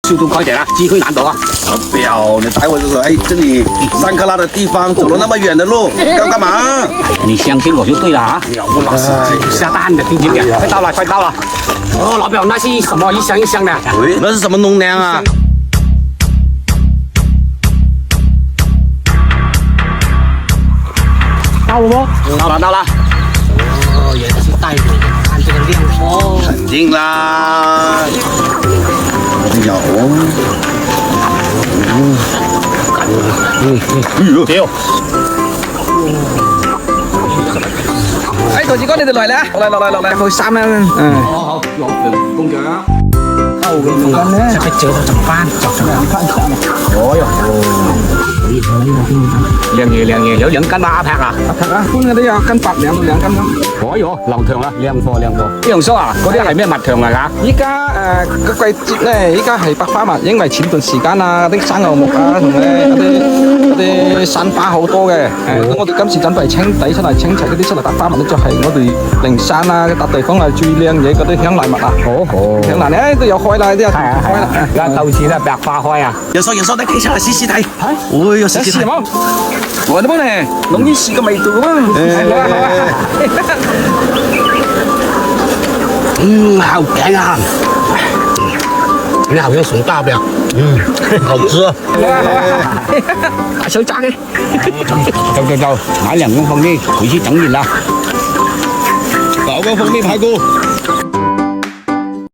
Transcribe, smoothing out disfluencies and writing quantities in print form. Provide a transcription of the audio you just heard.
速度快点啊，机会难得啊！不要，你带我就是哎，这里3克拉的地方，走了那么远的路，要干嘛？你相信我就对了啊！了不老实。下蛋的，听清点，快到了，快到了！哦，老表，那是什么一箱一箱的？喂，那是什么农粮啊？到了不？到了，到了。哦，原来是带我看这个量哦。肯定啦。有。屌！哎，同志哥，你哋嚟啦！落嚟，去衫啦。好，公長。到嘅，จะไปเจอเขาจากบ้านโอ้ยเลี้ยง嘢有2斤吧阿劈啊？阿劈啊，搬嗰啲有1斤8兩到2斤咁。哦喲，流暢啦，靚貨。楊叔啊，嗰啲係咩蜜糖嚟㗎？依家個季節咧，依家係百花蜜，因為前段時間啊啲生牛木啊同咧嗰啲散花好多嘅。咁我哋今次準備清底出嚟，清齊嗰啲出嚟百花蜜咧，就係我哋靈山啊嗰笪地方係最靚嘢嗰啲香蘭蜜啊。香蘭咧都有開啦，啲有開啦。而家到時咧百花開啊！有時你企出嚟試試睇。哎呀，試試睇。我哋幫你弄啲試個味道啊！好甜啊！你好像熊大表，好吃。大手揸嘅，走，買2公蜂蜜回去整完啦。搞個蜂蜜排骨。